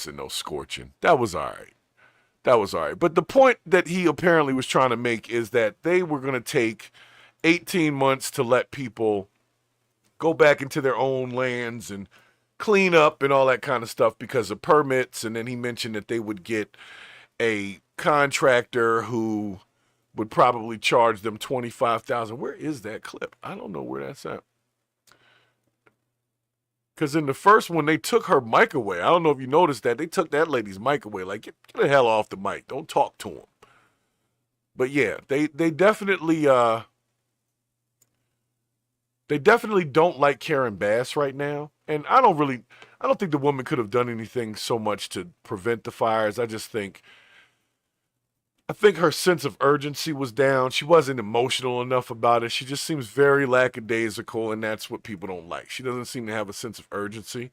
no scorching. That was all right. That was all right. But the point that he apparently was trying to make is that they were going to take 18 months to let people go back into their own lands and clean up and all that kind of stuff because of permits. And then he mentioned that they would get a contractor who would probably charge them $25,000. Where is that clip? I don't know where that's at. Because in the first one, they took her mic away. I don't know if you noticed that. They took that lady's mic away. Like, get the hell off the mic. Don't talk to him. But yeah, they definitely don't like Karen Bass right now. And I don't think the woman could have done anything so much to prevent the fires. I think her sense of urgency was down. She wasn't emotional enough about it. She just seems very lackadaisical, and that's what people don't like. She doesn't seem to have a sense of urgency.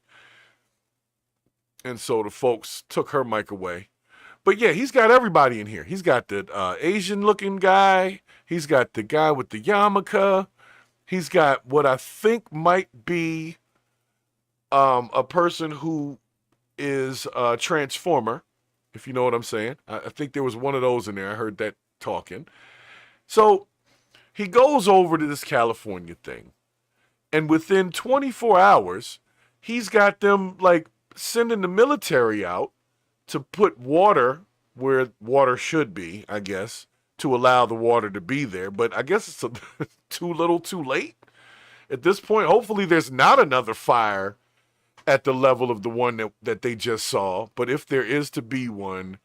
And so the folks took her mic away. But yeah, he's got everybody in here. He's got the Asian-looking guy. He's got the guy with the yarmulke. He's got what I think might be a person who is a transformer, if you know what I'm saying. I think there was one of those in there. I heard that talking. So he goes over to this California thing. And within 24 hours, he's got them like sending the military out to put water where water should be, I guess, to allow the water to be there. But I guess it's too little too late at this point. Hopefully there's not another fire at the level of the one that they just saw. But if there is to be one,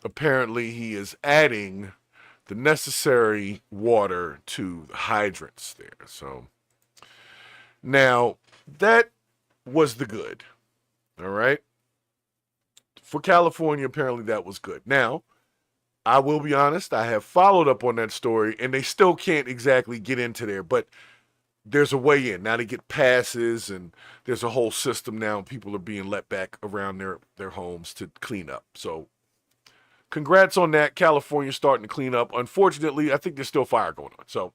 apparently he is adding the necessary water to the hydrants there. So now that was the good. All right. For California, apparently that was good. Now, I will be honest, I have followed up on that story, and they still can't exactly get into there, but there's a way in. Now they get passes, and there's a whole system now. People are being let back around their homes to clean up. So congrats on that. California starting to clean up. Unfortunately, I think there's still fire going on. So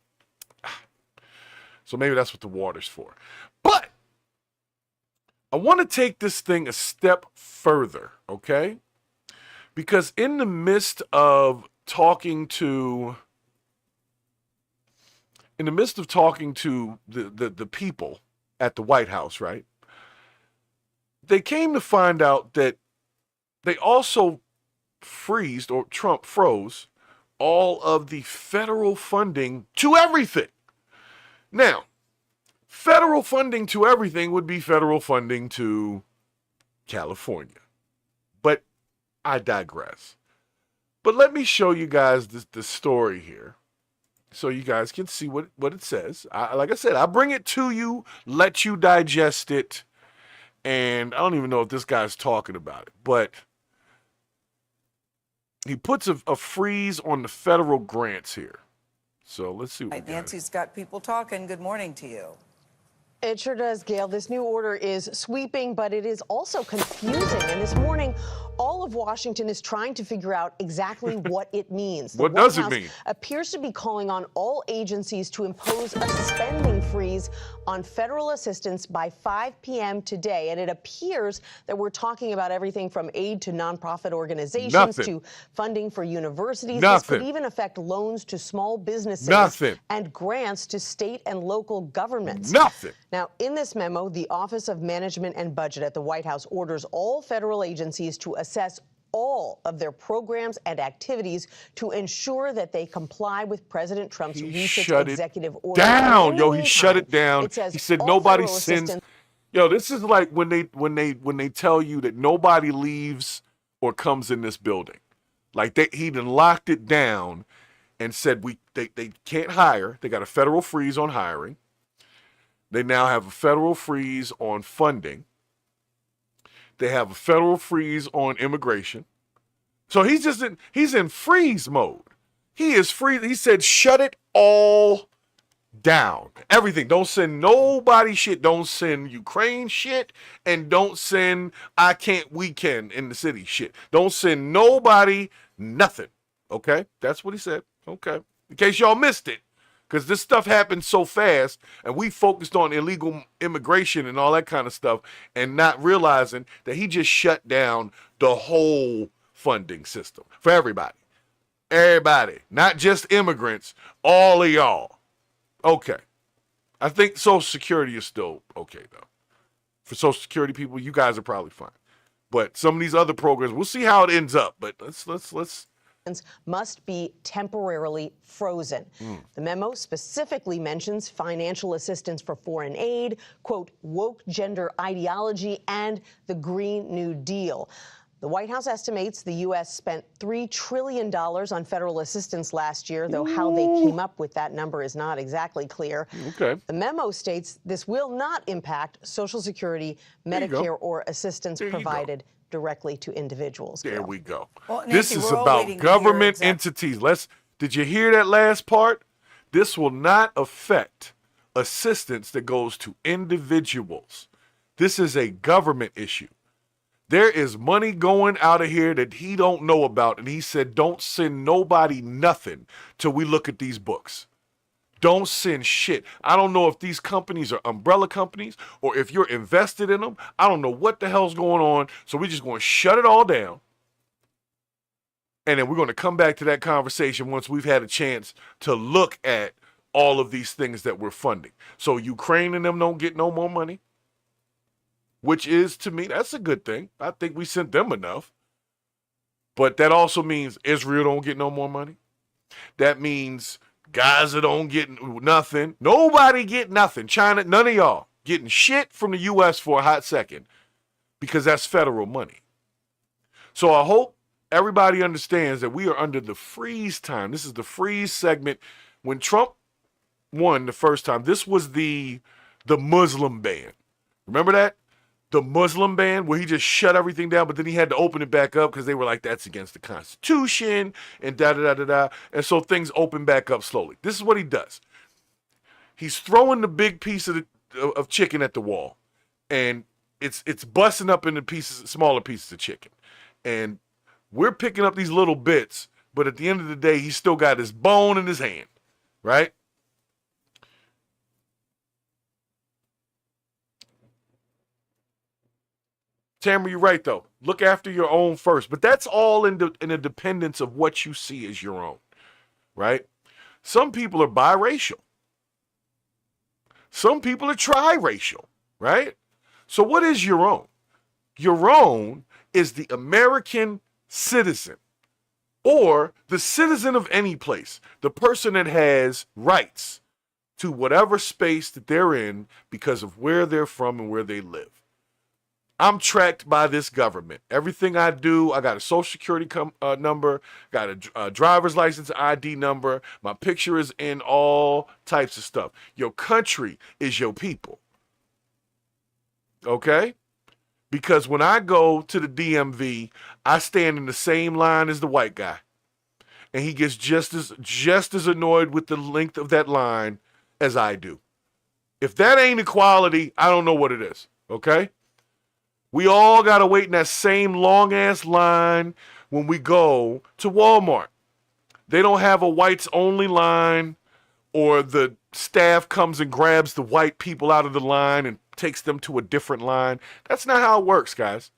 maybe that's what the water's for. But I want to take this thing a step further, okay? Because in the midst of talking to the people at the White House, right? They came to find out that they also Trump froze all of the federal funding to everything. Now, federal funding to everything would be federal funding to California. But I digress. But let me show you guys the story here so you guys can see what it says. Like I said, I bring it to you, let you digest it, and I don't even know if this guy's talking about it, but he puts a freeze on the federal grants here. So let's see what we got. Nancy's got people talking. Good morning to you. It sure does, Gail. This new order is sweeping, but it is also confusing. And this morning, all of Washington is trying to figure out exactly what it means. What does it mean? Appears to be calling on all agencies to impose a spending freeze on federal assistance by 5 p.m. today. And it appears that we're talking about everything from aid to nonprofit organizations to funding for universities. This could even affect loans to small businesses and grants to state and local governments. Now, in this memo, the Office of Management and Budget at the White House orders all federal agencies to assess all of their programs and activities to ensure that they comply with President Trump's recent executive order. He shut it down. He said nobody sends. This is like when they tell you that nobody leaves or comes in this building. Like he done locked it down and said they can't hire. They got a federal freeze on hiring. They now have a federal freeze on funding. They have a federal freeze on immigration. So he's in freeze mode. He is free. He said, shut it all down. Everything. Don't send nobody shit. Don't send Ukraine shit. And don't send I can't, we can in the city shit. Don't send nobody nothing. Okay? That's what he said. Okay. In case y'all missed it. because this stuff happens so fast, and we focused on illegal immigration and all that kind of stuff, and not realizing that he just shut down the whole funding system for everybody. Everybody, not just immigrants, all of y'all. Okay. I think Social Security is still okay, though. For Social Security people, you guys are probably fine. But some of these other programs, we'll see how it ends up. But let's must be temporarily frozen. The memo specifically mentions financial assistance for foreign aid, quote, woke gender ideology, and the Green New Deal. The White House estimates the U.S. spent $3 trillion on federal assistance last year, though how they came up with that number is not exactly clear. Okay. The memo states this will not impact Social Security, Medicare, or assistance provided directly to individuals. There we go. Well, This Nancy, is we're all about waiting to hear government entities. Did you hear that last part? This will not affect assistance that goes to individuals. This is a government issue. There is money going out of here that he don't know about, and he said don't send nobody nothing till we look at these books. Don't send shit. I don't know if these companies are umbrella companies or if you're invested in them. I don't know what the hell's going on, so we're just going to shut it all down, and then we're going to come back to that conversation once we've had a chance to look at all of these things that we're funding. So Ukraine and them don't get no more money, which is, to me, that's a good thing. I think we sent them enough. But that also means Israel don't get no more money. That means Gaza don't get nothing. Nobody get nothing. China, none of y'all getting shit from the U.S. for a hot second, because that's federal money. So I hope everybody understands that we are under the freeze time. This is the freeze segment. When Trump won the first time, this was the Muslim ban. Remember that? The Muslim ban, where he just shut everything down, but then he had to open it back up because they were like, that's against the Constitution, and da-da-da-da-da. And so things open back up slowly. This is what he does. He's throwing the big piece of chicken at the wall, and it's busting up into pieces, smaller pieces of chicken. And we're picking up these little bits, but at the end of the day, he's still got his bone in his hand, right? Tamara, you're right, though. Look after your own first. But that's all in the dependence of what you see as your own, right? Some people are biracial. Some people are triracial, right? So what is your own? Your own is the American citizen, or the citizen of any place, the person that has rights to whatever space that they're in because of where they're from and where they live. I'm tracked by this government. Everything I do, I got a social security number, got a driver's license ID number. My picture is in all types of stuff. Your country is your people. Okay? Because when I go to the DMV, I stand in the same line as the white guy. And he gets just as annoyed with the length of that line as I do. If that ain't equality, I don't know what it is. Okay? We all got to wait in that same long-ass line when we go to Walmart. They don't have a whites-only line, or the staff comes and grabs the white people out of the line and takes them to a different line. That's not how it works, guys.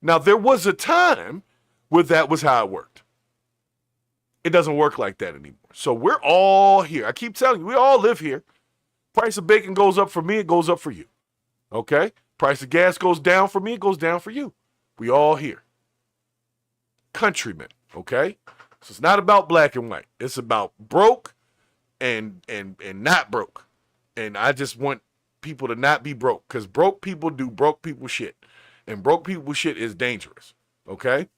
Now, there was a time where that was how it worked. It doesn't work like that anymore. So we're all here. I keep telling you, we all live here. Price of bacon goes up for me, it goes up for you. Okay? Price of gas goes down for me, it goes down for you. We all here. Countrymen, okay? So it's not about black and white. It's about broke and not broke. And I just want people to not be broke, because broke people do broke people shit. And broke people shit is dangerous, okay?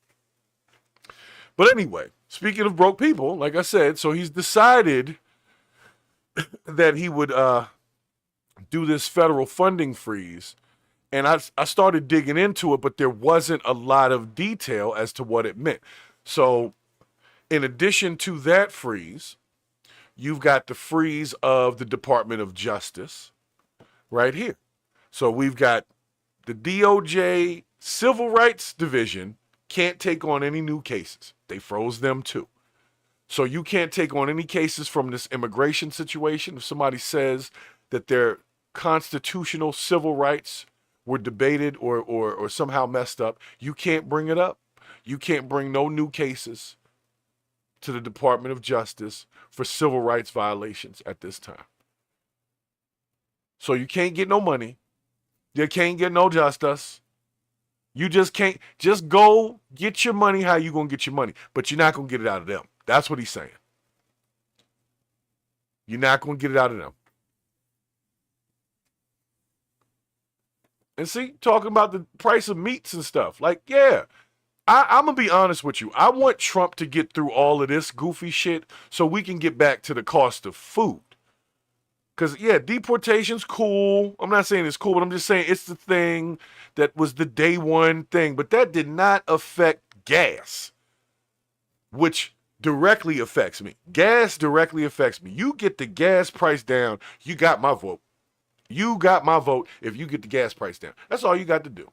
But anyway, speaking of broke people, like I said, so he's decided that he would do this federal funding freeze. And I started digging into it, but there wasn't a lot of detail as to what it meant. So in addition to that freeze, you've got the freeze of the Department of Justice right here. So we've got the DOJ Civil Rights Division can't take on any new cases. They froze them too. So you can't take on any cases from this immigration situation. If somebody says that their constitutional civil rights were debated or somehow messed up, you can't bring it up. You can't bring no new cases to the Department of Justice for civil rights violations at this time. So you can't get no money. You can't get no justice. You just can't. Just go get your money how you going to get your money. But you're not going to get it out of them. That's what he's saying. You're not going to get it out of them. And see, talking about the price of meats and stuff. Like, yeah, I'm going to be honest with you. I want Trump to get through all of this goofy shit so we can get back to the cost of food. Because, yeah, deportation's cool. I'm not saying it's cool, but I'm just saying it's the thing that was the day one thing. But that did not affect gas, which directly affects me. Gas directly affects me. You get the gas price down, you got my vote. You got my vote if you get the gas price down. That's all you got to do.